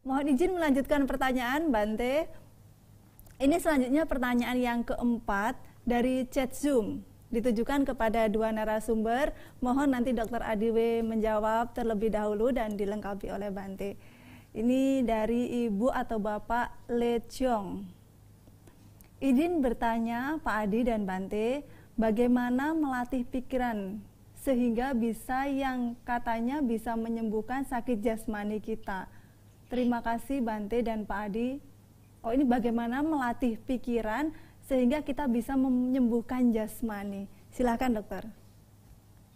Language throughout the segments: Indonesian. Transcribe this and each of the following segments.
Mohon izin melanjutkan pertanyaan, Bante. Ini selanjutnya pertanyaan yang keempat dari chat Zoom. Ditujukan kepada dua narasumber. Mohon nanti Dr. Adiwe menjawab terlebih dahulu dan dilengkapi oleh Bante. Ini dari Ibu atau Bapak Le Chiong. Izin bertanya Pak Adi dan Bante, bagaimana melatih pikiran sehingga bisa yang katanya bisa menyembuhkan sakit jasmani kita. Terima kasih Bante dan Pak Adi. Oh, ini bagaimana melatih pikiran sehingga kita bisa menyembuhkan jasmani. Silakan dokter.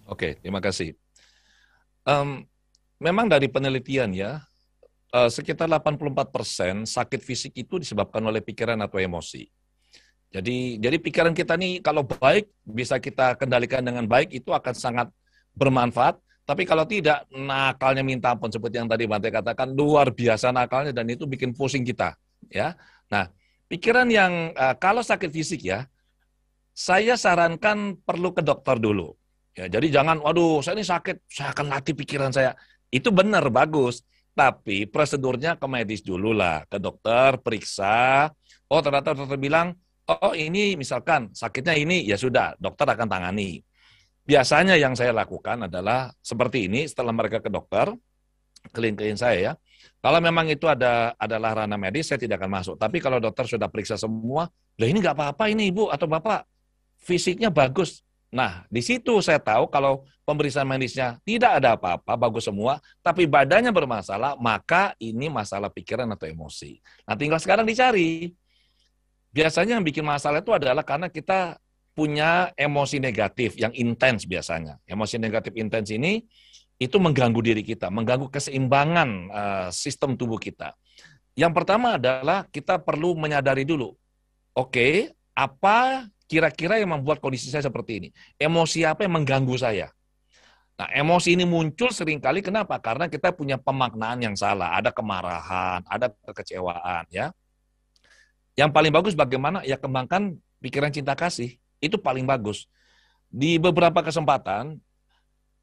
Oke, terima kasih. Memang dari penelitian ya, sekitar 84% sakit fisik itu disebabkan oleh pikiran atau emosi. Jadi pikiran kita nih kalau baik bisa kita kendalikan dengan baik, itu akan sangat bermanfaat. Tapi kalau tidak, nakalnya minta ampun, seperti yang tadi Bante katakan, luar biasa nakalnya dan itu bikin pusing kita. Ya, nah pikiran yang kalau sakit fisik ya, saya sarankan perlu ke dokter dulu. Ya, jadi jangan, waduh saya ini sakit, saya akan latih pikiran saya. Itu benar, bagus. Tapi prosedurnya ke medis dulu lah, ke dokter, periksa. Oh ternyata dokter bilang, oh ini misalkan sakitnya ini, ya sudah, dokter akan tangani. Biasanya yang saya lakukan adalah seperti ini, setelah mereka ke dokter, klien-klien saya ya, kalau memang itu adalah ranah medis, saya tidak akan masuk. Tapi kalau dokter sudah periksa semua, lah ini nggak apa-apa ini ibu atau bapak, fisiknya bagus. Nah, di situ saya tahu kalau pemeriksaan medisnya tidak ada apa-apa, bagus semua, tapi badannya bermasalah, maka ini masalah pikiran atau emosi. Nah, tinggal sekarang dicari. Biasanya yang bikin masalah itu adalah karena kita punya emosi negatif yang intens biasanya. Emosi negatif intens ini itu mengganggu diri kita, mengganggu keseimbangan sistem tubuh kita. Yang pertama adalah kita perlu menyadari dulu, oke, apa kira-kira yang membuat kondisi saya seperti ini? Emosi apa yang mengganggu saya? Nah, emosi ini muncul seringkali kenapa? Karena kita punya pemaknaan yang salah, ada kemarahan, ada kekecewaan, ya. Yang paling bagus bagaimana? Ya kembangkan pikiran cinta kasih. Itu paling bagus. Di beberapa kesempatan,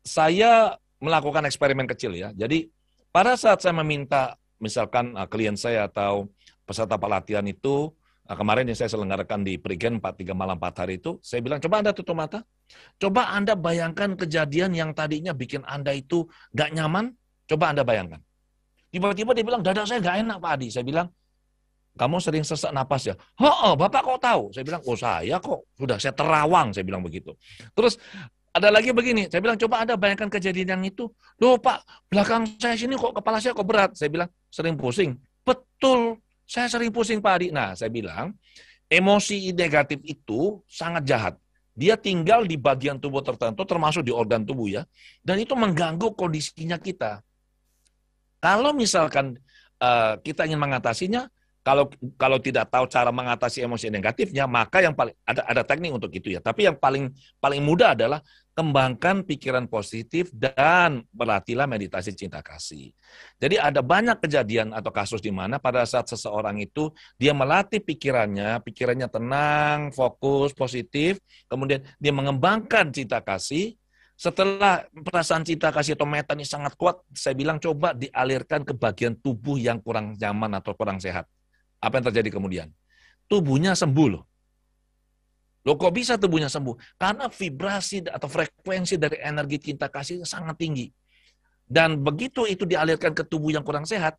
saya melakukan eksperimen kecil ya. Jadi, pada saat saya meminta, misalkan klien saya atau peserta pelatihan itu, kemarin yang saya selenggarakan di Prigen 3 malam 4 hari itu, saya bilang, coba Anda tutup mata. Coba Anda bayangkan kejadian yang tadinya bikin Anda itu gak nyaman, coba Anda bayangkan. Tiba-tiba dia bilang, dada saya gak enak Pak Adi. Saya bilang, kamu sering sesak napas ya? Oh, Bapak kok tahu? Saya bilang, oh saya kok, sudah saya terawang, saya bilang begitu. Terus ada lagi begini, saya bilang, coba Anda bayangkan kejadian yang itu. Loh Pak, belakang saya sini kok, kepala saya kok berat. Saya bilang, sering pusing. Betul, saya sering pusing Pak Adi. Nah, saya bilang, emosi negatif itu sangat jahat. Dia tinggal di bagian tubuh tertentu, termasuk di organ tubuh ya. Dan itu mengganggu kondisinya kita. Kalau misalkan kita ingin mengatasinya, kalau tidak tahu cara mengatasi emosi negatifnya, maka yang paling ada teknik untuk itu ya. Tapi yang paling mudah adalah kembangkan pikiran positif dan berlatihlah meditasi cinta kasih. Jadi ada banyak kejadian atau kasus di mana pada saat seseorang itu dia melatih pikirannya tenang, fokus, positif, kemudian dia mengembangkan cinta kasih. Setelah perasaan cinta kasih atau meta ini sangat kuat, saya bilang coba dialirkan ke bagian tubuh yang kurang nyaman atau kurang sehat. Apa yang terjadi kemudian? Tubuhnya sembuh loh. Loh kok bisa tubuhnya sembuh? Karena vibrasi atau frekuensi dari energi cinta kasih sangat tinggi. Dan begitu itu dialirkan ke tubuh yang kurang sehat,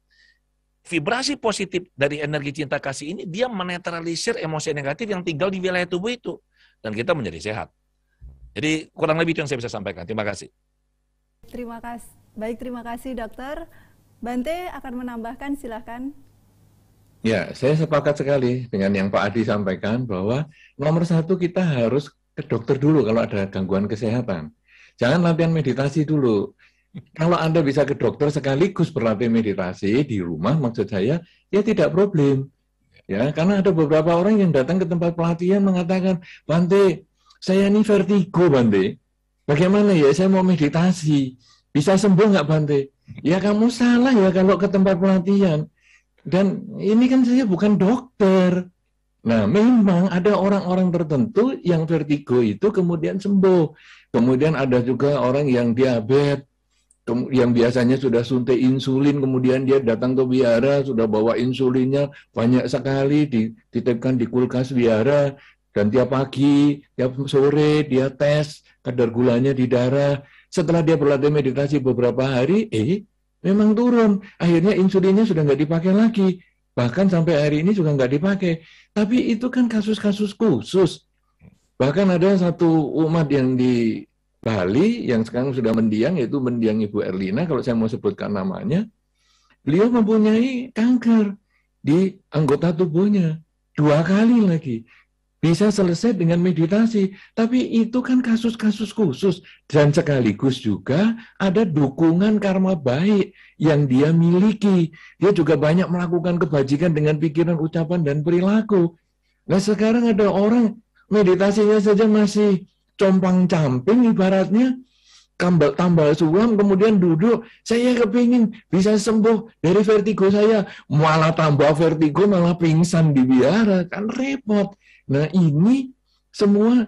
vibrasi positif dari energi cinta kasih ini, dia menetralisir emosi negatif yang tinggal di wilayah tubuh itu. Dan kita menjadi sehat. Jadi kurang lebih itu yang saya bisa sampaikan. Terima kasih. Terima kasih. Baik, terima kasih dokter. Bante akan menambahkan, silakan. Ya, saya sepakat sekali dengan yang Pak Adi sampaikan bahwa nomor satu kita harus ke dokter dulu kalau ada gangguan kesehatan. Jangan latihan meditasi dulu. Kalau Anda bisa ke dokter sekaligus berlatih meditasi di rumah, maksud saya, ya tidak problem. Ya, karena ada beberapa orang yang datang ke tempat pelatihan mengatakan, Bante, saya ini vertigo, Bante. Bagaimana ya, saya mau meditasi. Bisa sembuh nggak, Bante? Ya kamu salah ya kalau ke tempat pelatihan. Dan ini kan saya bukan dokter. Nah, memang ada orang-orang tertentu yang vertigo itu kemudian sembuh. Kemudian ada juga orang yang diabetes, yang biasanya sudah suntik insulin, kemudian dia datang ke wihara, sudah bawa insulinnya banyak sekali, dititipkan di kulkas wihara, dan tiap pagi, tiap sore dia tes kadar gulanya di darah. Setelah dia berlatih meditasi beberapa hari, memang turun. Akhirnya insulinnya sudah nggak dipakai lagi. Bahkan sampai hari ini juga nggak dipakai. Tapi itu kan kasus-kasus khusus. Bahkan ada satu umat yang di Bali yang sekarang sudah mendiang, yaitu mendiang Ibu Erlina, kalau saya mau sebutkan namanya. Beliau mempunyai kanker di anggota tubuhnya 2 kali lagi. Bisa selesai dengan meditasi. Tapi itu kan kasus-kasus khusus. Dan sekaligus juga ada dukungan karma baik yang dia miliki. Dia juga banyak melakukan kebajikan dengan pikiran, ucapan, dan perilaku. Nah sekarang ada orang meditasinya saja masih compang-camping ibaratnya, tambal suam, kemudian duduk, saya kepingin bisa sembuh dari vertigo saya, malah tambah vertigo, malah pingsan di wihara, kan repot. Nah ini semua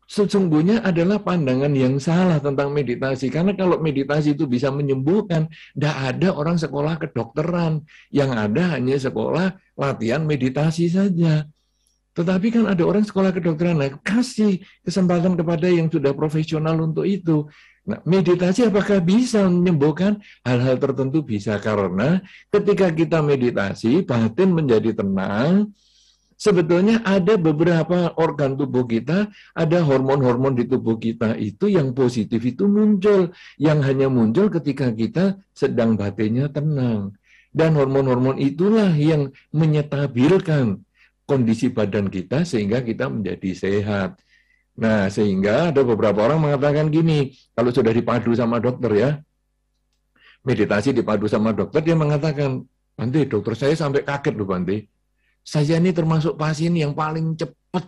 sesungguhnya adalah pandangan yang salah tentang meditasi, karena kalau meditasi itu bisa menyembuhkan, tidak ada orang sekolah kedokteran, yang ada hanya sekolah latihan meditasi saja. Tetapi kan ada orang sekolah kedokteran, nah, kasih kesempatan kepada yang sudah profesional untuk itu. Nah, meditasi apakah bisa menyembuhkan? Hal-hal tertentu bisa, karena ketika kita meditasi, batin menjadi tenang, sebetulnya ada beberapa organ tubuh kita, ada hormon-hormon di tubuh kita itu yang positif itu muncul, yang hanya muncul ketika kita sedang batinnya tenang. Dan hormon-hormon itulah yang menyetabilkan kondisi badan kita sehingga kita menjadi sehat. Nah, sehingga ada beberapa orang mengatakan gini, kalau sudah dipadu sama dokter ya, meditasi dipadu sama dokter, dia mengatakan, Bante, dokter saya sampai kaget loh Bante, saya ini termasuk pasien yang paling cepat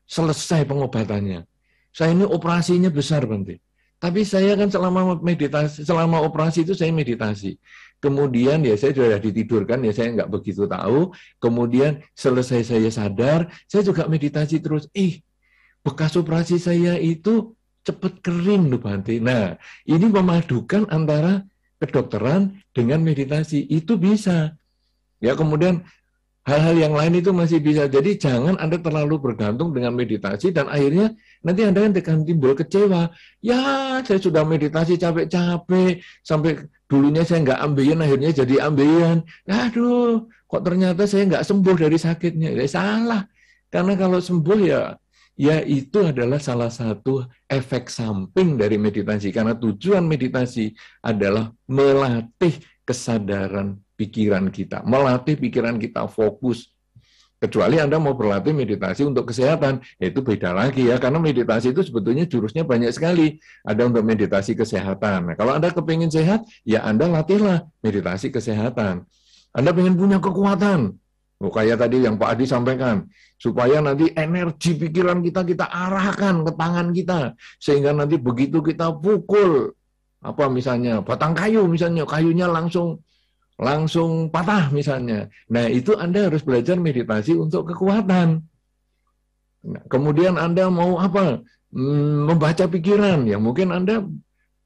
selesai pengobatannya. Saya ini operasinya besar Bante. Tapi saya kan selama meditasi, selama operasi itu saya meditasi. Kemudian ya saya sudah ditidurkan, ya saya nggak begitu tahu. Kemudian selesai saya sadar, saya juga meditasi terus. Bekas operasi saya itu cepat kering loh Bante. Nah, ini memadukan antara kedokteran dengan meditasi. Itu bisa. Ya, kemudian hal-hal yang lain itu masih bisa. Jadi jangan Anda terlalu bergantung dengan meditasi dan akhirnya nanti Anda akan timbul kecewa. Ya, saya sudah meditasi capek-capek, sampai dulunya saya nggak ambeien, akhirnya jadi ambeien. Aduh, kok ternyata saya nggak sembuh dari sakitnya. Ya, salah. Karena kalau sembuh ya itu adalah salah satu efek samping dari meditasi. Karena tujuan meditasi adalah melatih kesadaran pikiran kita, melatih pikiran kita fokus. Kecuali Anda mau berlatih meditasi untuk kesehatan, itu beda lagi ya, karena meditasi itu sebetulnya jurusnya banyak sekali. Ada untuk meditasi kesehatan. Nah, kalau Anda kepingin sehat, ya Anda latihlah meditasi kesehatan. Anda pengen punya kekuatan, kayak tadi yang Pak Adi sampaikan, supaya nanti energi pikiran kita arahkan ke tangan kita, sehingga nanti begitu kita pukul, misalnya batang kayu, misalnya kayunya langsung patah misalnya. Nah, itu Anda harus belajar meditasi untuk kekuatan. Nah, kemudian Anda mau membaca pikiran, ya mungkin Anda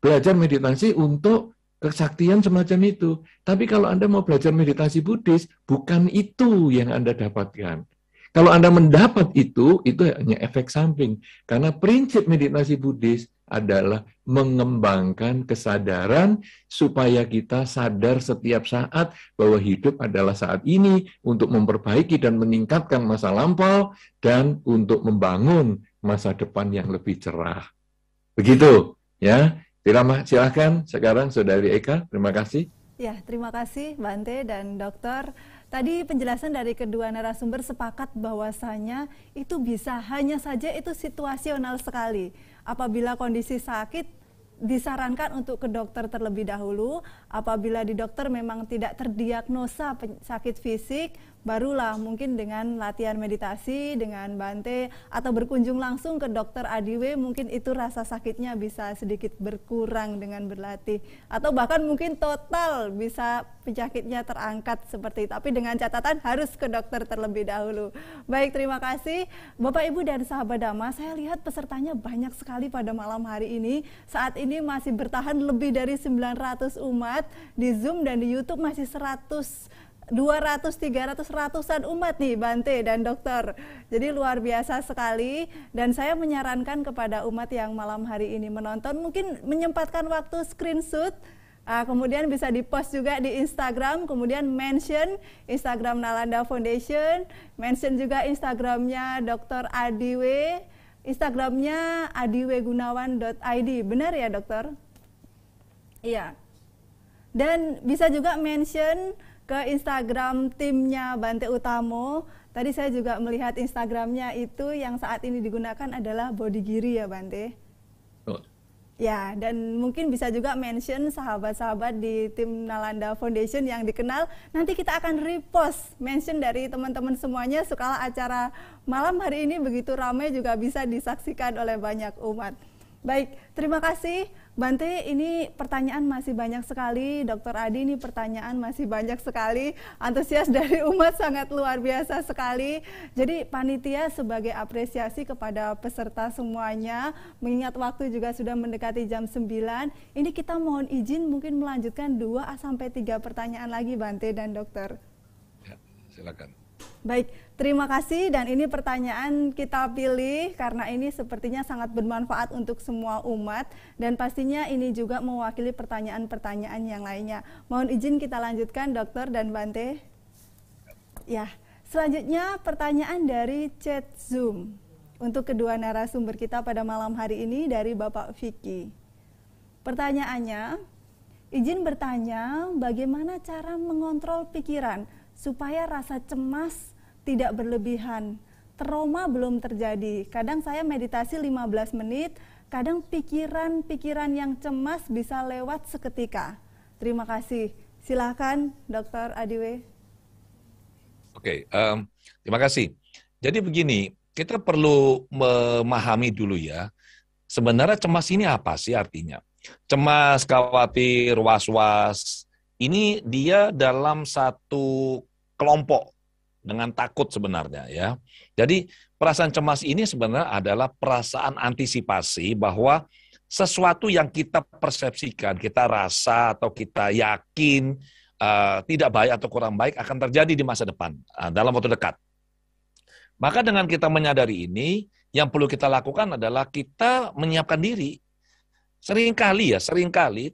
belajar meditasi untuk kesaktian semacam itu. Tapi kalau Anda mau belajar meditasi Buddhis, bukan itu yang Anda dapatkan. Kalau Anda mendapat itu hanya efek samping. Karena prinsip meditasi Buddhis adalah mengembangkan kesadaran supaya kita sadar setiap saat bahwa hidup adalah saat ini untuk memperbaiki dan meningkatkan masa lampau dan untuk membangun masa depan yang lebih cerah. Begitu, ya. Silakan sekarang Saudari Eka, terima kasih. Ya, terima kasih Bante dan Dokter. Tadi penjelasan dari kedua narasumber sepakat bahwasanya itu bisa, hanya saja itu situasional sekali. Apabila kondisi sakit, disarankan untuk ke dokter terlebih dahulu. Apabila di dokter memang tidak terdiagnosa sakit fisik, barulah mungkin dengan latihan meditasi dengan Bante atau berkunjung langsung ke dokter Adiwe, mungkin itu rasa sakitnya bisa sedikit berkurang dengan berlatih. Atau bahkan mungkin total bisa penyakitnya terangkat seperti itu. Tapi dengan catatan harus ke dokter terlebih dahulu. Baik, terima kasih Bapak Ibu dan sahabat Dhamma. Saya lihat pesertanya banyak sekali pada malam hari ini. Saat ini ini masih bertahan lebih dari 900 umat, di Zoom dan di YouTube masih 200, 300, ratusan umat nih Bante dan dokter. Jadi luar biasa sekali, dan saya menyarankan kepada umat yang malam hari ini menonton mungkin menyempatkan waktu screenshot, kemudian bisa dipost juga di Instagram, kemudian mention Instagram Nalanda Foundation, mention juga Instagramnya Dr. Adiwe, Instagramnya adiwegunawan.id. Benar ya dokter? Iya. Dan bisa juga mention ke Instagram timnya Bante Utamo. Tadi saya juga melihat Instagramnya itu yang saat ini digunakan adalah Bodigiri ya Bante. Oh. Ya, dan mungkin bisa juga mention sahabat-sahabat di tim Nalanda Foundation yang dikenal. Nanti kita akan repost mention dari teman-teman semuanya, sekala acara malam hari ini begitu ramai juga bisa disaksikan oleh banyak umat. Baik, terima kasih Bante. Ini pertanyaan masih banyak sekali, Dr. Adi, ini pertanyaan masih banyak sekali. Antusias dari umat sangat luar biasa sekali. Jadi panitia sebagai apresiasi kepada peserta semuanya, mengingat waktu juga sudah mendekati jam 9, ini kita mohon izin mungkin melanjutkan 2-3 pertanyaan lagi Bante dan dokter. Ya, silakan. Baik, terima kasih, dan ini pertanyaan kita pilih karena ini sepertinya sangat bermanfaat untuk semua umat, dan pastinya ini juga mewakili pertanyaan-pertanyaan yang lainnya. Mohon izin kita lanjutkan dokter dan Bante. Ya, selanjutnya pertanyaan dari chat Zoom untuk kedua narasumber kita pada malam hari ini dari Bapak Vicky. Pertanyaannya, izin bertanya bagaimana cara mengontrol pikiran supaya rasa cemas tidak berlebihan. Trauma belum terjadi. Kadang saya meditasi 15 menit, kadang pikiran-pikiran yang cemas bisa lewat seketika. Terima kasih. Silakan Dr. Adiwe. Oke, terima kasih. Jadi begini, kita perlu memahami dulu ya, sebenarnya cemas ini apa sih artinya? Cemas, khawatir, was-was, ini dia dalam satu kelompok dengan takut sebenarnya ya. Jadi perasaan cemas ini sebenarnya adalah perasaan antisipasi bahwa sesuatu yang kita persepsikan, kita rasa atau kita yakin tidak baik atau kurang baik akan terjadi di masa depan, dalam waktu dekat. Maka dengan kita menyadari ini, yang perlu kita lakukan adalah kita menyiapkan diri. Seringkali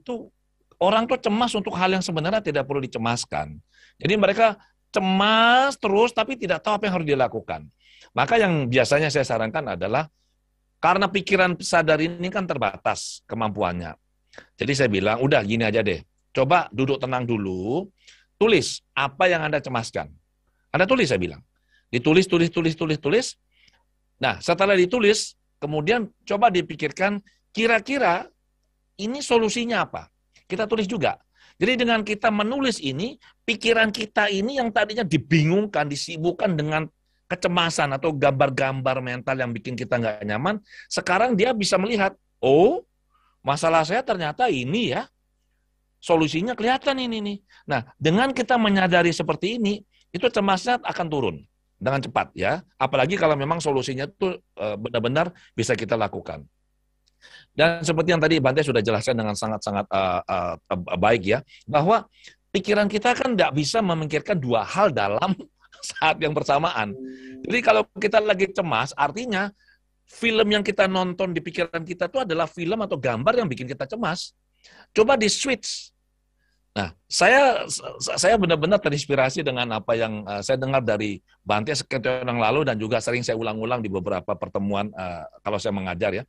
itu orang tuh cemas untuk hal yang sebenarnya tidak perlu dicemaskan. Jadi mereka cemas terus tapi tidak tahu apa yang harus dilakukan. Maka yang biasanya saya sarankan adalah, karena pikiran sadar ini kan terbatas kemampuannya. Jadi saya bilang, udah gini aja deh, coba duduk tenang dulu, tulis apa yang Anda cemaskan. Anda tulis, saya bilang. Ditulis. Nah, setelah ditulis, kemudian coba dipikirkan kira-kira ini solusinya apa. Kita tulis juga. Jadi dengan kita menulis ini, pikiran kita ini yang tadinya dibingungkan, disibukkan dengan kecemasan atau gambar-gambar mental yang bikin kita nggak nyaman, sekarang dia bisa melihat, oh, masalah saya ternyata ini ya, solusinya kelihatan ini nih. Nah, dengan kita menyadari seperti ini, itu cemasnya akan turun dengan cepat ya. Apalagi kalau memang solusinya itu benar-benar bisa kita lakukan. Dan seperti yang tadi Bante sudah jelaskan dengan sangat-sangat baik ya, bahwa pikiran kita kan tidak bisa memikirkan dua hal dalam saat yang bersamaan. Jadi kalau kita lagi cemas, artinya film yang kita nonton di pikiran kita itu adalah film atau gambar yang bikin kita cemas. Coba di switch. Nah, saya benar-benar terinspirasi dengan apa yang saya dengar dari Bante sekitar yang lalu, dan juga sering saya ulang-ulang di beberapa pertemuan kalau saya mengajar ya.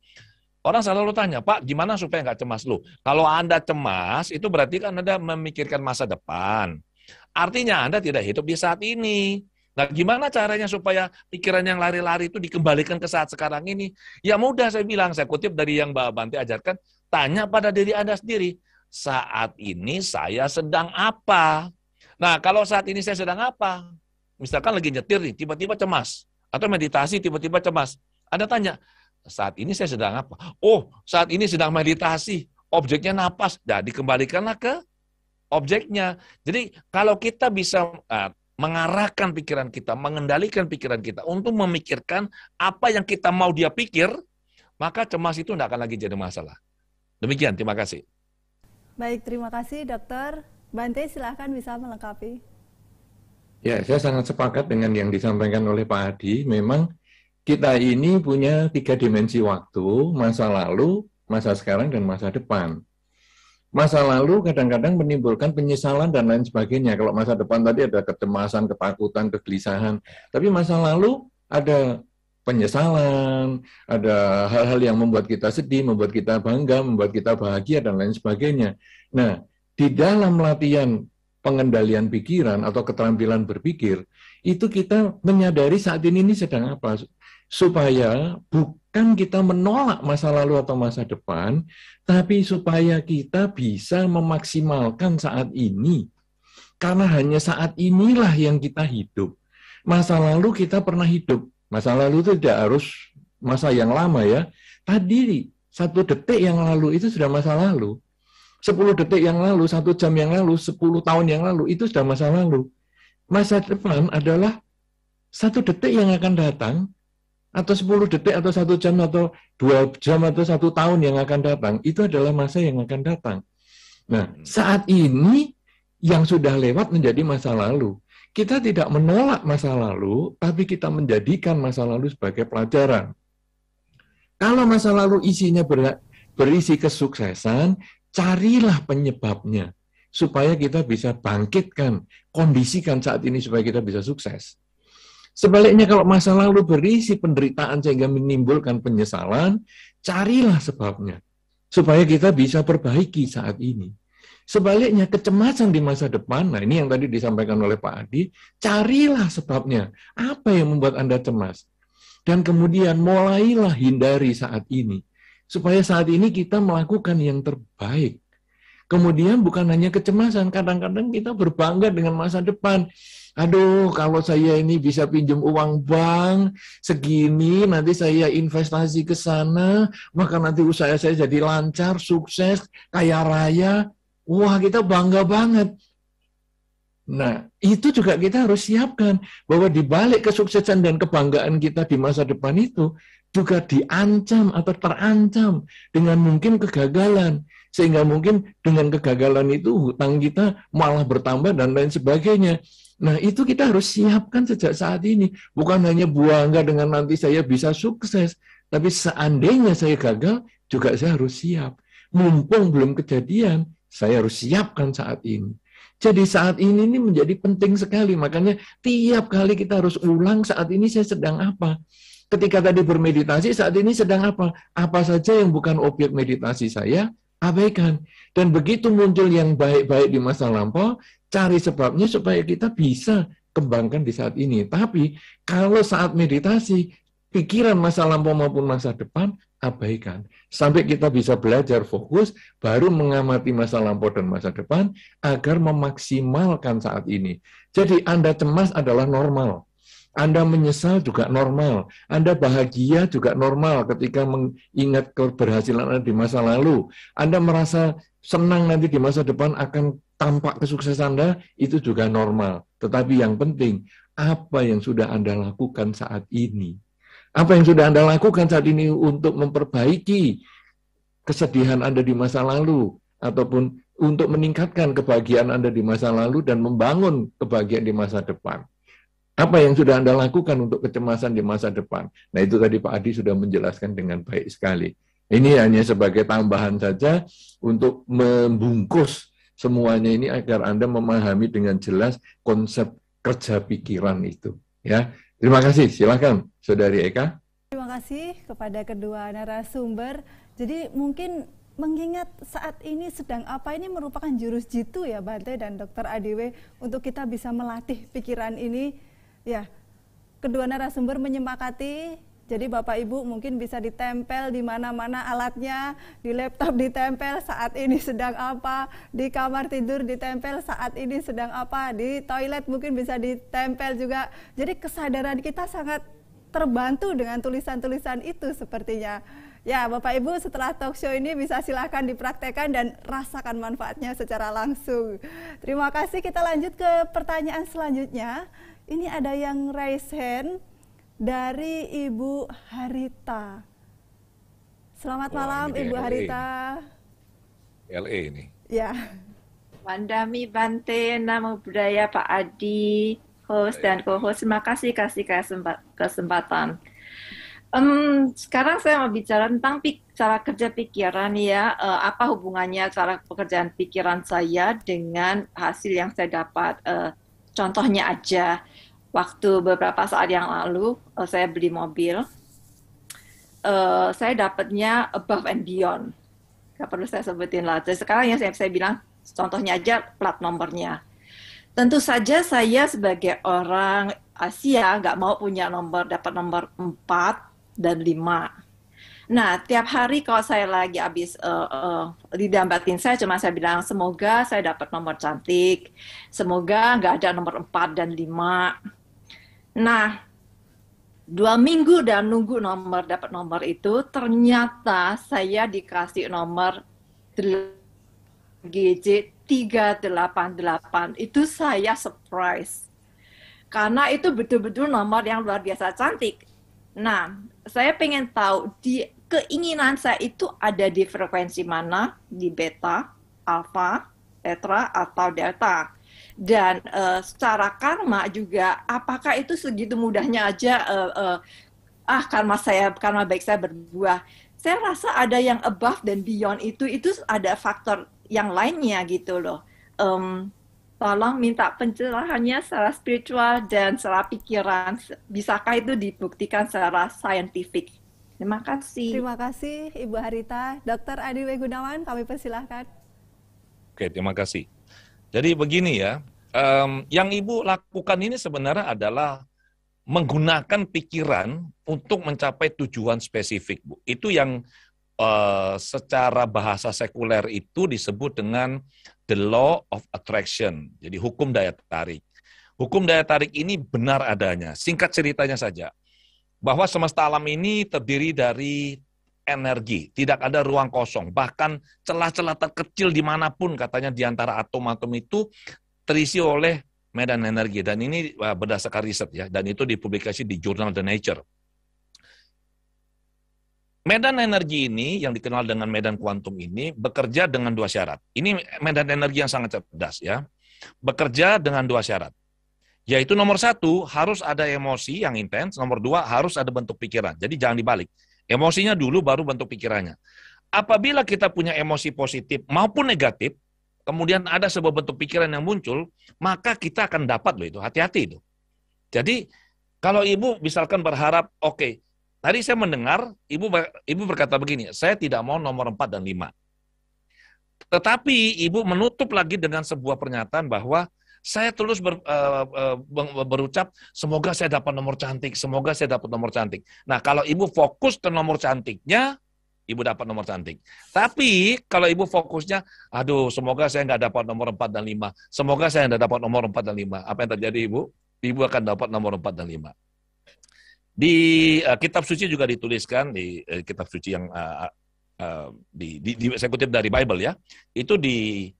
Orang selalu tanya, Pak, gimana supaya nggak cemas lu? Kalau Anda cemas, itu berarti kan Anda memikirkan masa depan. Artinya Anda tidak hidup di saat ini. Nah, gimana caranya supaya pikiran yang lari-lari itu dikembalikan ke saat sekarang ini? Ya mudah, saya bilang, saya kutip dari yang Mbak Bante ajarkan, tanya pada diri Anda sendiri, saat ini saya sedang apa? Nah, kalau saat ini saya sedang apa? Misalkan lagi nyetir nih, tiba-tiba cemas. Atau meditasi, tiba-tiba cemas. Anda tanya, saat ini saya sedang apa? Oh, saat ini sedang meditasi. Objeknya napas. Nah, dikembalikanlah ke objeknya. Jadi, kalau kita bisa mengarahkan pikiran kita, mengendalikan pikiran kita untuk memikirkan apa yang kita mau dia pikir, maka cemas itu tidak akan lagi jadi masalah. Demikian, terima kasih. Baik, terima kasih dokter. Bante, silahkan bisa melengkapi. Ya, saya sangat sepakat dengan yang disampaikan oleh Pak Adi. Memang kita ini punya 3 dimensi waktu, masa lalu, masa sekarang, dan masa depan. Masa lalu kadang-kadang menimbulkan penyesalan dan lain sebagainya. Kalau masa depan tadi ada kecemasan, ketakutan, kegelisahan. Tapi masa lalu ada penyesalan, ada hal-hal yang membuat kita sedih, membuat kita bangga, membuat kita bahagia, dan lain sebagainya. Nah, di dalam latihan pengendalian pikiran atau keterampilan berpikir, itu kita menyadari saat ini sedang apa. Supaya bukan kita menolak masa lalu atau masa depan, tapi supaya kita bisa memaksimalkan saat ini. Karena hanya saat inilah yang kita hidup. Masa lalu kita pernah hidup. Masa lalu itu tidak harus masa yang lama ya. Tadi 1 detik yang lalu itu sudah masa lalu. 10 detik yang lalu, 1 jam yang lalu, 10 tahun yang lalu, itu sudah masa lalu. Masa depan adalah 1 detik yang akan datang, atau 10 detik, atau 1 jam, atau 2 jam, atau 1 tahun yang akan datang. Itu adalah masa yang akan datang. Nah, saat ini yang sudah lewat menjadi masa lalu. Kita tidak menolak masa lalu, tapi kita menjadikan masa lalu sebagai pelajaran. Kalau masa lalu isinya berisi kesuksesan, carilah penyebabnya, supaya kita bisa bangkitkan, kondisikan saat ini supaya kita bisa sukses. Sebaliknya kalau masa lalu berisi penderitaan sehingga menimbulkan penyesalan, carilah sebabnya, supaya kita bisa perbaiki saat ini. Sebaliknya, kecemasan di masa depan, nah ini yang tadi disampaikan oleh Pak Adi, carilah sebabnya. Apa yang membuat Anda cemas? Dan kemudian mulailah hindari saat ini. Supaya saat ini kita melakukan yang terbaik. Kemudian bukan hanya kecemasan, kadang-kadang kita berbangga dengan masa depan. Aduh, kalau saya ini bisa pinjam uang bank segini, nanti saya investasi ke sana, maka nanti usaha saya jadi lancar, sukses, kaya raya. Wah, kita bangga banget. Nah, itu juga kita harus siapkan bahwa di balik kesuksesan dan kebanggaan kita di masa depan itu juga diancam atau terancam dengan mungkin kegagalan. Sehingga mungkin dengan kegagalan itu hutang kita malah bertambah dan lain sebagainya. Nah, itu kita harus siapkan sejak saat ini. Bukan hanya bangga dengan nanti saya bisa sukses, tapi seandainya saya gagal, juga saya harus siap. Mumpung belum kejadian, saya harus siapkan saat ini. Jadi saat ini menjadi penting sekali. Makanya tiap kali kita harus ulang saat ini saya sedang apa. Ketika tadi bermeditasi, saat ini sedang apa. Apa saja yang bukan objek meditasi saya, abaikan. Dan begitu muncul yang baik-baik di masa lampau, cari sebabnya supaya kita bisa kembangkan di saat ini. Tapi kalau saat meditasi, pikiran masa lampau maupun masa depan, abaikan. Sampai kita bisa belajar fokus, baru mengamati masa lampau dan masa depan, agar memaksimalkan saat ini. Jadi Anda cemas adalah normal. Anda menyesal juga normal. Anda bahagia juga normal ketika mengingat keberhasilan Anda di masa lalu. Anda merasa senang nanti di masa depan akan tampak kesuksesan Anda, itu juga normal. Tetapi yang penting, apa yang sudah Anda lakukan saat ini? Apa yang sudah Anda lakukan saat ini untuk memperbaiki kesedihan Anda di masa lalu, ataupun untuk meningkatkan kebahagiaan Anda di masa lalu dan membangun kebahagiaan di masa depan? Apa yang sudah Anda lakukan untuk kecemasan di masa depan? Nah, itu tadi Pak Adi sudah menjelaskan dengan baik sekali. Ini hanya sebagai tambahan saja untuk membungkus semuanya ini agar Anda memahami dengan jelas konsep kerja pikiran itu. Ya, terima kasih. Silakan, Saudari Eka. Terima kasih kepada kedua narasumber. Jadi mungkin mengingat saat ini sedang apa ini merupakan jurus jitu ya Bante dan Dr. Adiwe untuk kita bisa melatih pikiran ini. Ya, kedua narasumber menyepakati. Jadi Bapak Ibu mungkin bisa ditempel di mana-mana alatnya, di laptop ditempel saat ini sedang apa, di kamar tidur ditempel saat ini sedang apa, di toilet mungkin bisa ditempel juga. Jadi kesadaran kita sangat terbantu dengan tulisan-tulisan itu sepertinya. Ya Bapak Ibu, setelah talk show ini bisa silahkan dipraktekkan dan rasakan manfaatnya secara langsung. Terima kasih, kita lanjut ke pertanyaan selanjutnya. Ini ada yang raise hand dari Ibu Harita. Selamat malam Ibu Harita. LA ini. Ya. Wandami Bante, Namo Buddhaya Pak Adi, host dan co-host. Terima kasih kasih kesempatan. Sekarang saya mau bicara tentang cara kerja pikiran ya. Apa hubungannya cara pekerjaan pikiran saya dengan hasil yang saya dapat? Contohnya aja, waktu beberapa saat yang lalu saya beli mobil. Saya dapatnya above and beyond. Gak perlu saya sebutin lah. Jadi sekarang yang saya bilang, contohnya aja plat nomornya. Tentu saja saya sebagai orang Asia nggak mau punya dapat nomor 4 dan 5. Nah, tiap hari kalau saya lagi habis lidah batin saya bilang, semoga saya dapat nomor cantik, semoga nggak ada nomor 4 dan 5. Nah, 2 minggu dan nunggu dapat nomor itu, ternyata saya dikasih nomor GJ 388. Itu saya surprise. Karena itu betul-betul nomor yang luar biasa cantik. Nah, saya pengen tahu keinginan saya itu ada di frekuensi mana, di beta, alfa, tetra, atau delta. Dan secara karma juga, apakah itu segitu mudahnya aja karma baik saya berbuah. Saya rasa ada yang above dan beyond itu ada faktor yang lainnya gitu loh. Tolong minta pencerahannya secara spiritual dan secara pikiran. Bisakah itu dibuktikan secara saintifik? Terima kasih. Terima kasih Ibu Harita. Dr. Adi W. Gunawan, kami persilahkan. Oke, terima kasih. Jadi begini ya, yang Ibu lakukan ini sebenarnya adalah menggunakan pikiran untuk mencapai tujuan spesifik, Bu. Itu yang secara bahasa sekuler itu disebut dengan the law of attraction, jadi hukum daya tarik. Hukum daya tarik ini benar adanya. Singkat ceritanya saja, bahwa semesta alam ini terdiri dari energi, tidak ada ruang kosong. Bahkan celah-celah terkecil dimanapun katanya di antara atom-atom itu terisi oleh medan energi. Dan ini berdasarkan riset ya, dan itu dipublikasi di jurnal The Nature. Medan energi ini yang dikenal dengan medan kuantum ini bekerja dengan 2 syarat. Ini medan energi yang sangat cerdas ya. Bekerja dengan 2 syarat. Yaitu nomor 1 harus ada emosi yang intens, nomor 2 harus ada bentuk pikiran. Jadi jangan dibalik. Emosinya dulu baru bentuk pikirannya. Apabila kita punya emosi positif maupun negatif, kemudian ada sebuah bentuk pikiran yang muncul, maka kita akan dapat loh itu. Hati-hati itu. Jadi kalau Ibu misalkan berharap, oke, tadi saya mendengar Ibu berkata begini, saya tidak mau nomor 4 dan 5. Tetapi Ibu menutup lagi dengan sebuah pernyataan bahwa saya terus berucap, semoga saya dapat nomor cantik, semoga saya dapat nomor cantik. Nah, kalau Ibu fokus ke nomor cantiknya, Ibu dapat nomor cantik. Tapi, kalau Ibu fokusnya, aduh, semoga saya nggak dapat nomor 4 dan 5. Semoga saya nggak dapat nomor 4 dan 5. Apa yang terjadi, Ibu? Ibu akan dapat nomor 4 dan 5. Di kitab suci juga dituliskan, di kitab suci yang saya kutip dari Bible ya, itu di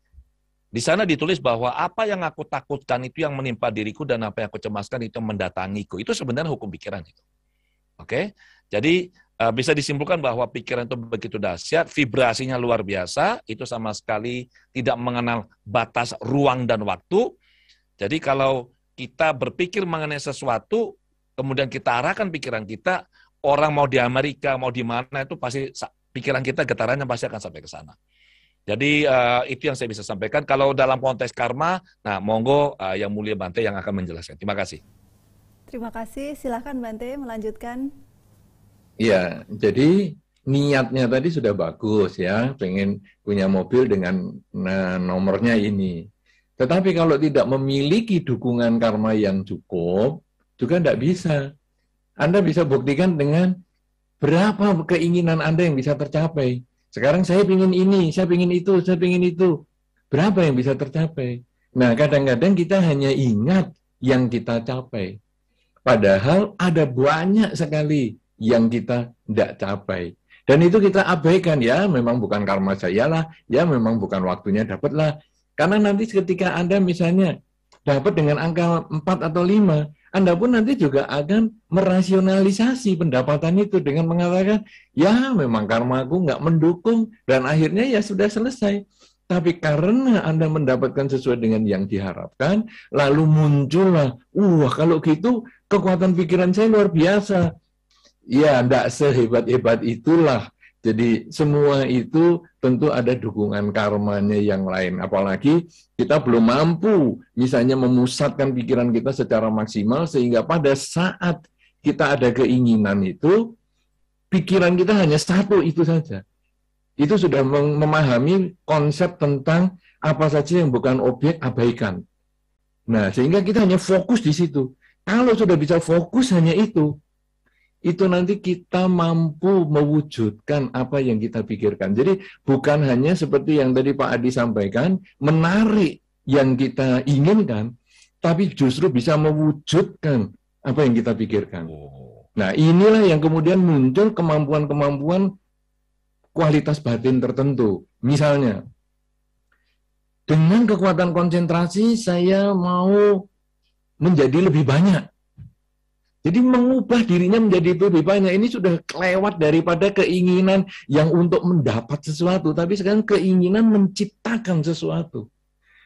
sana ditulis bahwa apa yang aku takutkan itu yang menimpa diriku dan apa yang aku cemaskan itu mendatangiku. Itu sebenarnya hukum pikiran itu. Oke? Jadi bisa disimpulkan bahwa pikiran itu begitu dahsyat, vibrasinya luar biasa, itu sama sekali tidak mengenal batas ruang dan waktu. Jadi kalau kita berpikir mengenai sesuatu, kemudian kita arahkan pikiran kita, orang mau di Amerika, mau di mana itu pasti pikiran kita getarannya pasti akan sampai ke sana. Jadi itu yang saya bisa sampaikan. Kalau dalam konteks karma, nah monggo Yang Mulia Bante yang akan menjelaskan. Terima kasih. Terima kasih. Silakan Bante melanjutkan. Ya, jadi niatnya tadi sudah bagus ya, pengen punya mobil dengan nomornya ini. Tetapi kalau tidak memiliki dukungan karma yang cukup, juga tidak bisa. Anda bisa buktikan dengan berapa keinginan Anda yang bisa tercapai. Sekarang saya ingin ini, saya ingin itu, saya ingin itu. Berapa yang bisa tercapai? Nah, kadang-kadang kita hanya ingat yang kita capai. Padahal ada banyak sekali yang kita tidak capai. Dan itu kita abaikan, ya memang bukan karma saya lah, ya memang bukan waktunya dapatlah. Karena nanti ketika Anda misalnya dapat dengan angka 4 atau 5, Anda pun nanti juga akan merasionalisasi pendapatan itu dengan mengatakan, ya memang karmaku nggak mendukung, dan akhirnya ya sudah selesai. Tapi karena Anda mendapatkan sesuai dengan yang diharapkan, lalu muncullah, kalau gitu kekuatan pikiran saya luar biasa. Ya, enggak sehebat-hebat itulah. Jadi semua itu tentu ada dukungan karmanya yang lain. Apalagi kita belum mampu misalnya memusatkan pikiran kita secara maksimal sehingga pada saat kita ada keinginan itu, pikiran kita hanya satu itu saja. Itu sudah memahami konsep tentang apa saja yang bukan objek abaikan. Nah, sehingga kita hanya fokus di situ. Kalau sudah bisa fokus hanya itu nanti kita mampu mewujudkan apa yang kita pikirkan. Jadi bukan hanya seperti yang tadi Pak Adi sampaikan, menarik yang kita inginkan, tapi justru bisa mewujudkan apa yang kita pikirkan. Nah, inilah yang kemudian muncul kemampuan-kemampuan kualitas batin tertentu. Misalnya, dengan kekuatan konsentrasi saya mau menjadi lebih banyak. Jadi mengubah dirinya menjadi lebih banyak. Ini sudah kelewat daripada keinginan yang untuk mendapat sesuatu, tapi sekarang keinginan menciptakan sesuatu.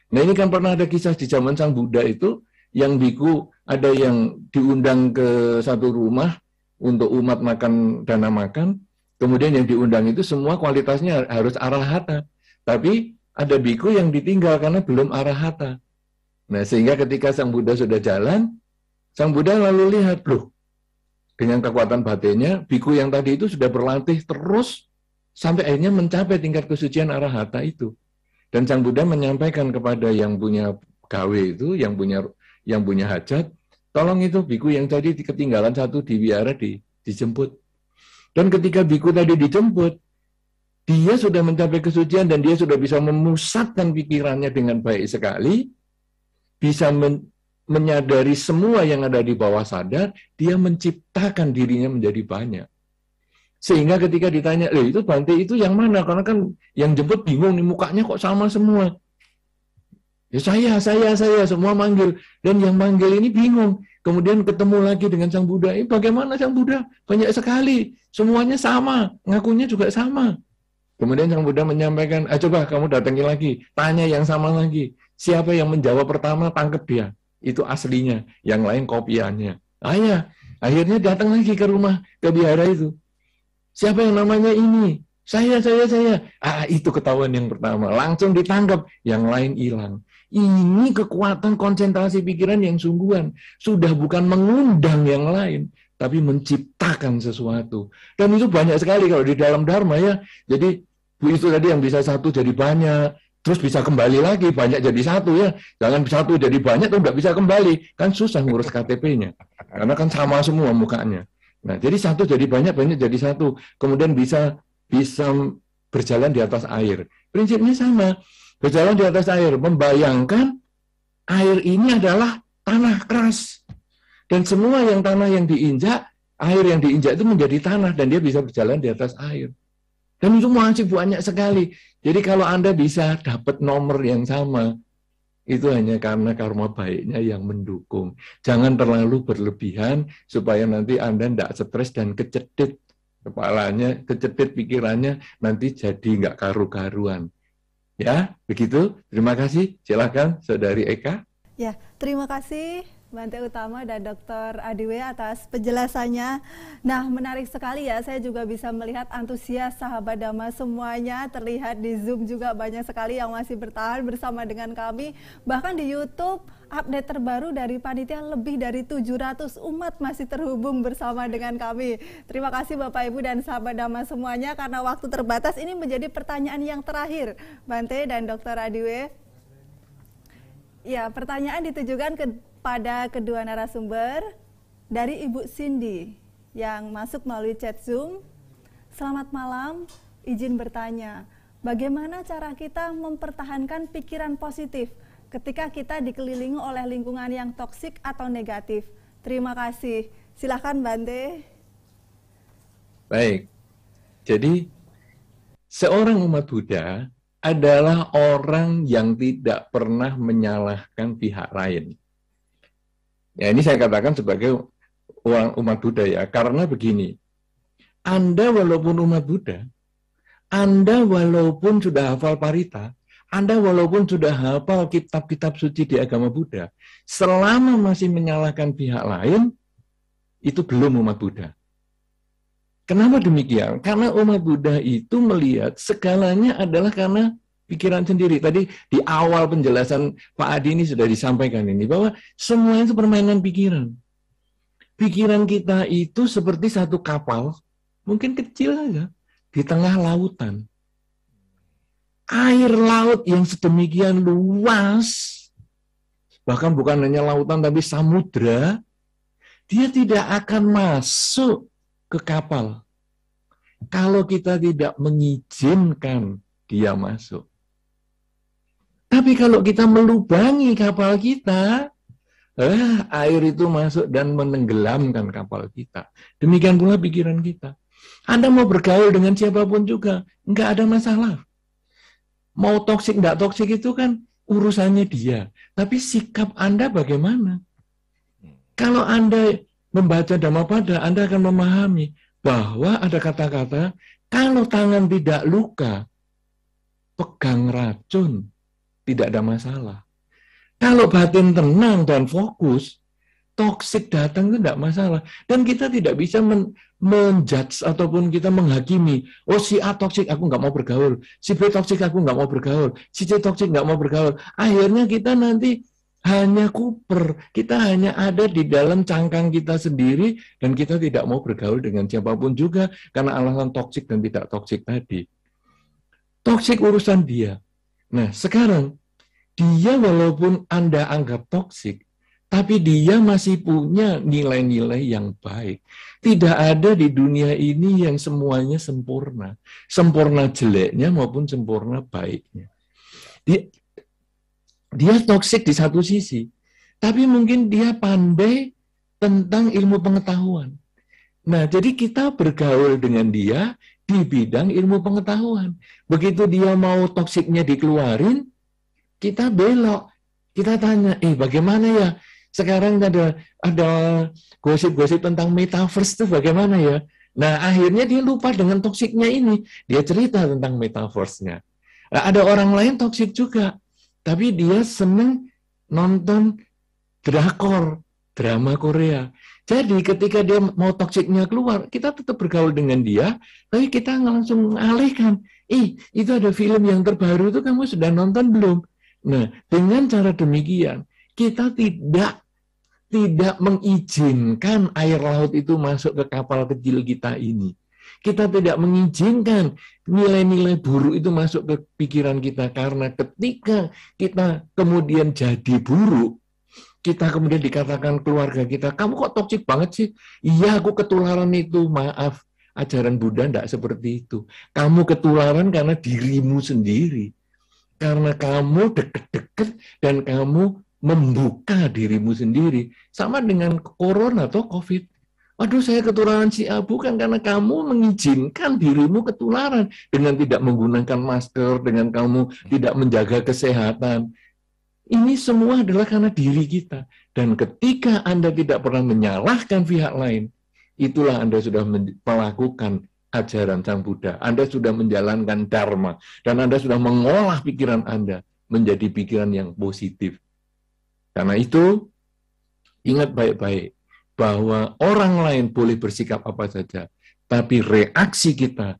Nah, ini kan pernah ada kisah di zaman Sang Buddha itu, yang biku ada yang diundang ke satu rumah untuk umat makan dana makan, kemudian yang diundang itu semua kualitasnya harus arahata. Tapi ada biku yang ditinggal karena belum arahata. Nah, sehingga ketika Sang Buddha sudah jalan, Sang Buddha lalu lihat, loh, dengan kekuatan batinnya, biku yang tadi itu sudah berlatih terus sampai akhirnya mencapai tingkat kesucian arahata itu. Dan Sang Buddha menyampaikan kepada yang punya gawe itu, yang punya hajat, tolong itu biku yang tadi ketinggalan satu di wihara dijemput. Dan ketika biku tadi dijemput, dia sudah mencapai kesucian dan dia sudah bisa memusatkan pikirannya dengan baik sekali, bisa menyadari semua yang ada di bawah sadar, dia menciptakan dirinya menjadi banyak. Sehingga ketika ditanya, itu Bante itu yang mana? Karena kan yang jemput bingung, nih mukanya kok sama semua. Ya saya, semua manggil. Dan yang manggil ini bingung. Kemudian ketemu lagi dengan Sang Buddha. Bagaimana Sang Buddha? Banyak sekali. Semuanya sama. Ngakunya juga sama. Kemudian Sang Buddha menyampaikan, coba kamu datangi lagi. Tanya yang sama lagi. Siapa yang menjawab pertama, tangkap dia. Itu aslinya, yang lain kopiannya. Akhirnya datang lagi ke rumah, ke wihara itu. Siapa yang namanya ini? Saya. Itu ketahuan yang pertama. Langsung ditangkap, yang lain hilang. Ini kekuatan konsentrasi pikiran yang sungguhan. Sudah bukan mengundang yang lain, tapi menciptakan sesuatu. Dan itu banyak sekali kalau di dalam Dharma ya. Jadi, itu tadi yang bisa satu jadi banyak. Terus bisa kembali lagi, banyak jadi satu ya. Jangan satu jadi banyak, tuh nggak bisa kembali. Kan susah ngurus KTP-nya. Karena kan sama semua mukanya. Nah, jadi satu jadi banyak, banyak jadi satu. Kemudian bisa berjalan di atas air. Prinsipnya sama. Berjalan di atas air, membayangkan air ini adalah tanah keras. Dan semua yang tanah yang diinjak, air yang diinjak itu menjadi tanah. Dan dia bisa berjalan di atas air. Dan itu masih banyak sekali. Jadi kalau Anda bisa dapat nomor yang sama, itu hanya karena karma baiknya yang mendukung. Jangan terlalu berlebihan, supaya nanti Anda tidak stres dan kecedit kepalanya, kecedit pikirannya, nanti jadi nggak karu-karuan. Ya, begitu. Terima kasih. Silakan, Saudari Eka. Ya, terima kasih Bante Utama dan Dr. Adiwe atas penjelasannya. Nah, menarik sekali ya, saya juga bisa melihat antusias sahabat Dhamma semuanya, terlihat di Zoom juga banyak sekali yang masih bertahan bersama dengan kami. Bahkan di YouTube, update terbaru dari panitia lebih dari 700 umat masih terhubung bersama dengan kami. Terima kasih Bapak Ibu dan sahabat Dhamma semuanya, karena waktu terbatas ini menjadi pertanyaan yang terakhir, Bante dan Dr. Adiwe. Ya, pertanyaan ditujukan pada kedua narasumber dari Ibu Cindy yang masuk melalui chat Zoom. Selamat malam, izin bertanya, bagaimana cara kita mempertahankan pikiran positif ketika kita dikelilingi oleh lingkungan yang toksik atau negatif? Terima kasih. Silakan Bante. Baik, jadi seorang umat Buddha adalah orang yang tidak pernah menyalahkan pihak lain. Ya, ini saya katakan sebagai orang umat Buddha ya, karena begini, Anda walaupun umat Buddha, Anda walaupun sudah hafal parita, Anda walaupun sudah hafal kitab-kitab suci di agama Buddha, selama masih menyalahkan pihak lain, itu belum umat Buddha. Kenapa demikian? Karena umat Buddha itu melihat segalanya adalah karena pikiran sendiri. Tadi di awal penjelasan Pak Adi ini sudah disampaikan ini, bahwa semuanya itu permainan pikiran. Pikiran kita itu seperti satu kapal, mungkin kecil aja, di tengah lautan. Air laut yang sedemikian luas, bahkan bukan hanya lautan tapi samudra, dia tidak akan masuk ke kapal kalau kita tidak mengizinkan dia masuk. Tapi kalau kita melubangi kapal kita, air itu masuk dan menenggelamkan kapal kita. Demikian pula pikiran kita. Anda mau bergaul dengan siapapun juga, nggak ada masalah. Mau toksik, nggak toksik itu kan urusannya dia. Tapi sikap Anda bagaimana? Kalau Anda membaca Dhammapada, Anda akan memahami bahwa ada kata-kata, kalau tangan tidak luka, pegang racun, tidak ada masalah. Kalau batin tenang dan fokus, toksik datang itu tidak masalah. Dan kita tidak bisa menjudge ataupun kita menghakimi, oh si A toksik, aku nggak mau bergaul. Si B toksik, aku nggak mau bergaul. Si C toksik, nggak mau bergaul. Akhirnya kita nanti hanya kuper, kita hanya ada di dalam cangkang kita sendiri, dan kita tidak mau bergaul dengan siapapun juga, karena alasan toksik dan tidak toksik tadi. Toksik urusan dia. Nah, sekarang, dia walaupun Anda anggap toksik, tapi dia masih punya nilai-nilai yang baik. Tidak ada di dunia ini yang semuanya sempurna. Sempurna jeleknya maupun sempurna baiknya. Dia toksik di satu sisi, tapi mungkin dia pandai tentang ilmu pengetahuan. Nah, jadi kita bergaul dengan dia di bidang ilmu pengetahuan. Begitu dia mau toksiknya dikeluarin, kita belok. Kita tanya, bagaimana ya? Sekarang ada gosip-gosip tentang metaverse itu bagaimana ya? Nah, akhirnya dia lupa dengan toksiknya ini. Dia cerita tentang metaverse-nya. Nah, ada orang lain toksik juga, tapi dia seneng nonton drakor, drama Korea. Jadi ketika dia mau toksiknya keluar, kita tetap bergaul dengan dia, tapi kita langsung alihkan. Itu ada film yang terbaru itu kamu sudah nonton belum? Nah, dengan cara demikian, kita tidak mengizinkan air laut itu masuk ke kapal kecil kita ini. Kita tidak mengizinkan nilai-nilai buruk itu masuk ke pikiran kita, karena ketika kita kemudian jadi buruk, kita kemudian dikatakan keluarga kita, kamu kok toksik banget sih? Iya, aku ketularan itu, maaf. Ajaran Buddha tidak seperti itu. Kamu ketularan karena dirimu sendiri. Karena kamu deket-deket dan kamu membuka dirimu sendiri. Sama dengan corona atau COVID. Waduh, saya ketularan si A, bukan karena kamu mengizinkan dirimu ketularan dengan tidak menggunakan masker, dengan kamu tidak menjaga kesehatan. Ini semua adalah karena diri kita. Dan ketika Anda tidak pernah menyalahkan pihak lain, itulah Anda sudah melakukan ajaran Sang Buddha. Anda sudah menjalankan Dharma. Dan Anda sudah mengolah pikiran Anda menjadi pikiran yang positif. Karena itu, ingat baik-baik bahwa orang lain boleh bersikap apa saja, tapi reaksi kita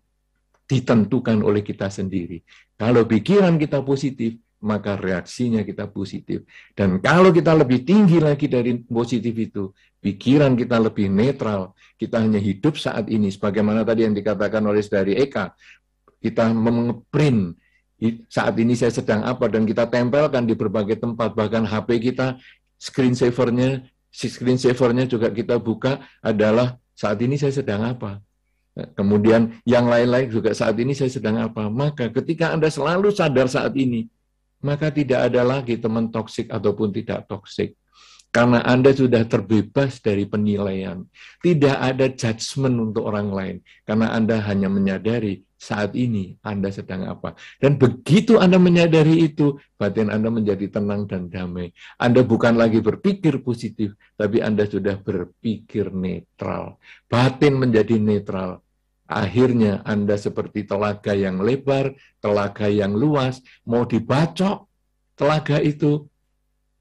ditentukan oleh kita sendiri. Kalau pikiran kita positif, maka reaksinya kita positif. Dan kalau kita lebih tinggi lagi dari positif itu, pikiran kita lebih netral, kita hanya hidup saat ini, sebagaimana tadi yang dikatakan oleh Saudari Eka, kita mengeprint, saat ini saya sedang apa, dan kita tempelkan di berbagai tempat, bahkan HP kita, screensavernya juga kita buka adalah saat ini saya sedang apa. Kemudian yang lain-lain juga saat ini saya sedang apa. Maka ketika Anda selalu sadar saat ini, maka tidak ada lagi teman toksik ataupun tidak toksik. Karena Anda sudah terbebas dari penilaian. Tidak ada judgement untuk orang lain. Karena Anda hanya menyadari saat ini Anda sedang apa. Dan begitu Anda menyadari itu, batin Anda menjadi tenang dan damai. Anda bukan lagi berpikir positif, tapi Anda sudah berpikir netral. Batin menjadi netral. Akhirnya Anda seperti telaga yang lebar, telaga yang luas, mau dibacok telaga itu.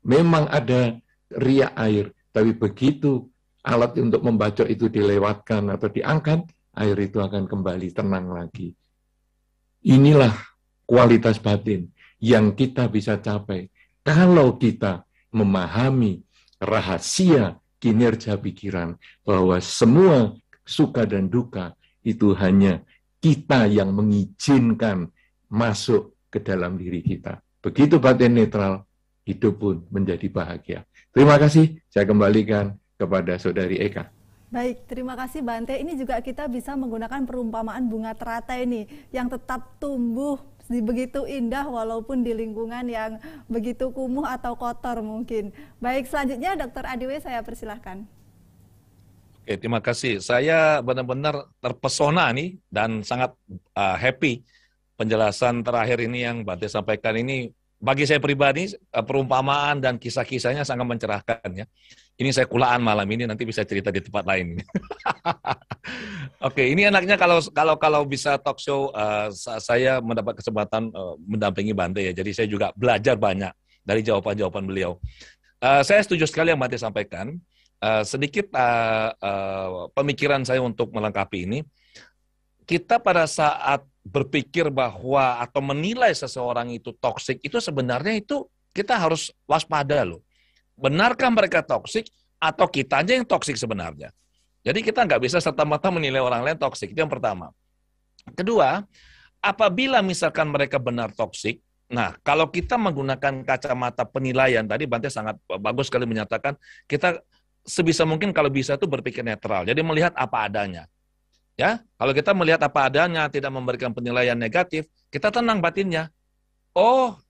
Memang ada riak air, tapi begitu alat untuk membacok itu dilewatkan atau diangkat, air itu akan kembali tenang lagi. Inilah kualitas batin yang kita bisa capai kalau kita memahami rahasia kinerja pikiran, bahwa semua suka dan duka itu hanya kita yang mengizinkan masuk ke dalam diri kita. Begitu batin netral, hidup pun menjadi bahagia. Terima kasih, saya kembalikan kepada Saudari Eka. Baik, terima kasih Bante. Ini juga kita bisa menggunakan perumpamaan bunga teratai ini, yang tetap tumbuh begitu indah walaupun di lingkungan yang begitu kumuh atau kotor mungkin. Baik, selanjutnya Dr. Adiwe, saya persilahkan. Oke, terima kasih. Saya benar-benar terpesona nih dan sangat happy penjelasan terakhir ini yang Bante sampaikan ini. Bagi saya pribadi, perumpamaan dan kisah-kisahnya sangat mencerahkan ya. Ini saya kulaan malam ini, nanti bisa cerita di tempat lain. Oke, ini enaknya kalau bisa talk show, saya mendapat kesempatan mendampingi Bante ya. Jadi saya juga belajar banyak dari jawaban-jawaban beliau. Saya setuju sekali yang Bante sampaikan. Sedikit pemikiran saya untuk melengkapi ini. Kita pada saat berpikir bahwa atau menilai seseorang itu toksik, itu sebenarnya itu kita harus waspada loh. Benarkah mereka toksik atau kita aja yang toksik sebenarnya? Jadi kita nggak bisa serta-merta menilai orang lain toksik, itu yang pertama. Kedua, apabila misalkan mereka benar toksik, nah kalau kita menggunakan kacamata penilaian, tadi Bante sangat bagus sekali menyatakan, kita sebisa mungkin kalau bisa itu berpikir netral, jadi melihat apa adanya. Ya, kalau kita melihat apa adanya, tidak memberikan penilaian negatif, kita tenang batinnya. Oh,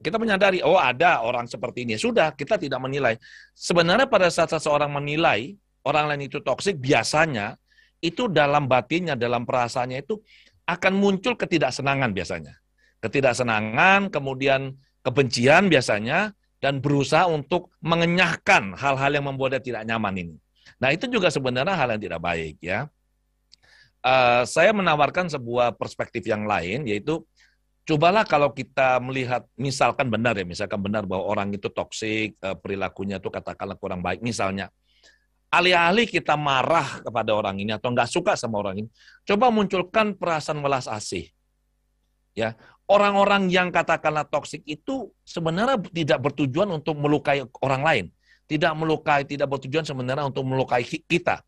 kita menyadari, oh ada orang seperti ini. Sudah, kita tidak menilai. Sebenarnya pada saat seseorang menilai orang lain itu toksik, biasanya itu dalam batinnya, dalam perasaannya itu akan muncul ketidaksenangan biasanya. Ketidaksenangan, kemudian kebencian biasanya, dan berusaha untuk mengenyahkan hal-hal yang membuat dia tidak nyaman ini. Nah, itu juga sebenarnya hal yang tidak baik ya. Saya menawarkan sebuah perspektif yang lain, yaitu cobalah kalau kita melihat, misalkan benar bahwa orang itu toksik, perilakunya itu katakanlah kurang baik, misalnya. Alih-alih kita marah kepada orang ini atau nggak suka sama orang ini, coba munculkan perasaan welas asih. Ya, orang-orang yang katakanlah toksik itu sebenarnya tidak bertujuan untuk melukai orang lain, tidak bertujuan sebenarnya untuk melukai kita.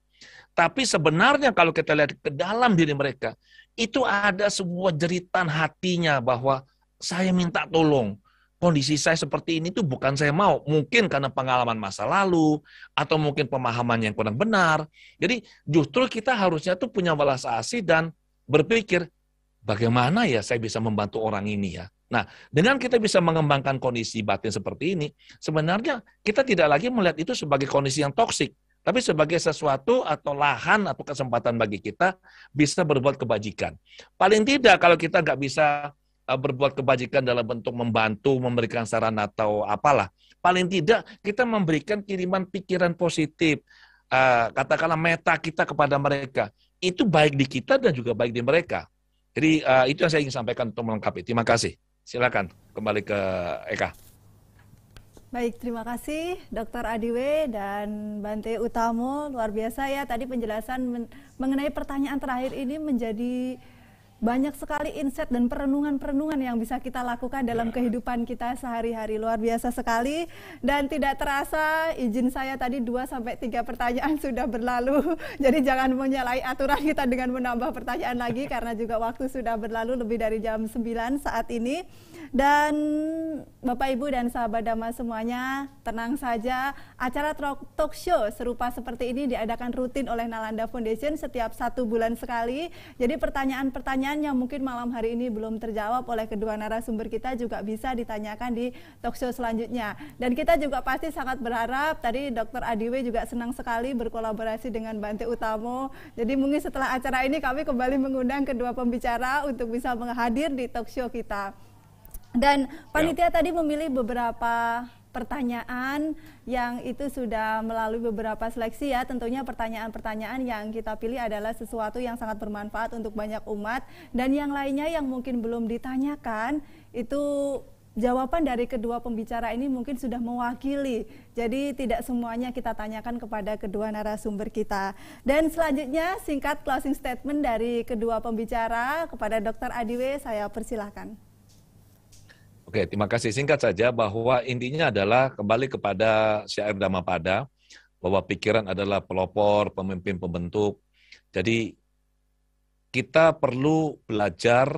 Tapi sebenarnya kalau kita lihat ke dalam diri mereka, itu ada sebuah jeritan hatinya bahwa saya minta tolong. Kondisi saya seperti ini tuh bukan saya mau. Mungkin karena pengalaman masa lalu, atau mungkin pemahaman yang kurang benar. Jadi justru kita harusnya tuh punya welas asih dan berpikir, bagaimana ya saya bisa membantu orang ini ya. Nah, dengan kita bisa mengembangkan kondisi batin seperti ini, sebenarnya kita tidak lagi melihat itu sebagai kondisi yang toksik, tapi sebagai sesuatu atau lahan atau kesempatan bagi kita bisa berbuat kebajikan. Paling tidak kalau kita nggak bisa berbuat kebajikan dalam bentuk membantu, memberikan saran atau apalah, paling tidak kita memberikan kiriman pikiran positif, katakanlah meta kita kepada mereka. Itu baik di kita dan juga baik di mereka. Jadi itu yang saya ingin sampaikan untuk melengkapi. Terima kasih. Silakan kembali ke Eka. Baik, terima kasih Dr. Adiwe dan Bante Utamo, luar biasa ya tadi penjelasan mengenai pertanyaan terakhir ini menjadi banyak sekali insight dan perenungan-perenungan yang bisa kita lakukan dalam kehidupan kita sehari-hari. Luar biasa sekali dan tidak terasa izin saya tadi 2-3 pertanyaan sudah berlalu. Jadi jangan menyalahi aturan kita dengan menambah pertanyaan lagi karena juga waktu sudah berlalu lebih dari jam 9 saat ini. Dan Bapak Ibu dan sahabat Dhamma semuanya, tenang saja, acara talk show serupa seperti ini diadakan rutin oleh Nalanda Foundation setiap 1 bulan sekali. Jadi pertanyaan-pertanyaan pertanyaan yang mungkin malam hari ini belum terjawab oleh kedua narasumber kita juga bisa ditanyakan di talkshow selanjutnya. Dan kita juga pasti sangat berharap, tadi Dr. Adiwe juga senang sekali berkolaborasi dengan Bante Utamo. Jadi mungkin setelah acara ini kami kembali mengundang kedua pembicara untuk bisa menghadir di talkshow kita. Dan panitia tadi memilih beberapa pertanyaan yang itu sudah melalui beberapa seleksi ya. Tentunya pertanyaan-pertanyaan yang kita pilih adalah sesuatu yang sangat bermanfaat untuk banyak umat, dan yang lainnya yang mungkin belum ditanyakan itu jawaban dari kedua pembicara ini mungkin sudah mewakili. Jadi tidak semuanya kita tanyakan kepada kedua narasumber kita. Dan selanjutnya singkat closing statement dari kedua pembicara kepada Dr. Adiwe, saya persilahkan. Oke, terima kasih. Singkat saja bahwa intinya adalah kembali kepada syair Dhammapada, bahwa pikiran adalah pelopor, pemimpin pembentuk. Jadi kita perlu belajar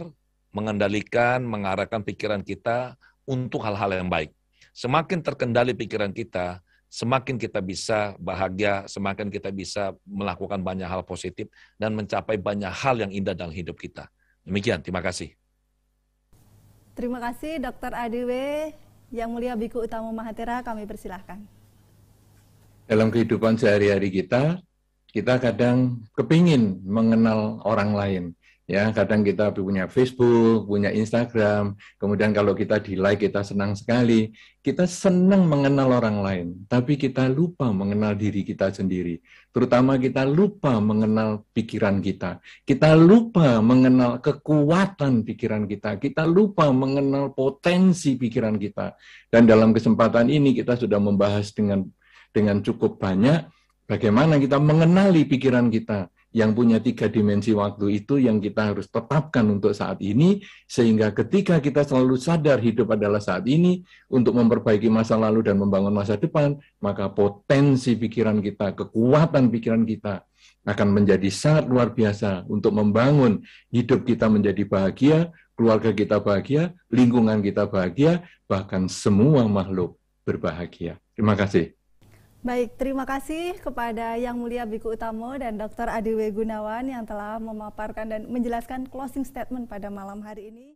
mengendalikan, mengarahkan pikiran kita untuk hal-hal yang baik. Semakin terkendali pikiran kita, semakin kita bisa bahagia, semakin kita bisa melakukan banyak hal positif dan mencapai banyak hal yang indah dalam hidup kita. Demikian, terima kasih. Terima kasih Dr. Adiwe. Yang Mulia Biku Utamo Mahathira, kami persilahkan. Dalam kehidupan sehari-hari kita kadang kepingin mengenal orang lain. Ya, kadang kita punya Facebook, punya Instagram, kemudian kalau kita di-like kita senang sekali. Kita senang mengenal orang lain, tapi kita lupa mengenal diri kita sendiri. Terutama kita lupa mengenal pikiran kita. Kita lupa mengenal kekuatan pikiran kita. Kita lupa mengenal potensi pikiran kita. Dan dalam kesempatan ini kita sudah membahas dengan cukup banyak bagaimana kita mengenali pikiran kita yang punya 3 dimensi waktu itu yang kita harus tetapkan untuk saat ini, sehingga ketika kita selalu sadar hidup adalah saat ini untuk memperbaiki masa lalu dan membangun masa depan, maka potensi pikiran kita, kekuatan pikiran kita akan menjadi sangat luar biasa untuk membangun hidup kita menjadi bahagia, keluarga kita bahagia, lingkungan kita bahagia, bahkan semua makhluk berbahagia. Terima kasih. Baik, terima kasih kepada Yang Mulia Biku Utamo dan Dr. Adiwe Gunawan yang telah memaparkan dan menjelaskan closing statement pada malam hari ini.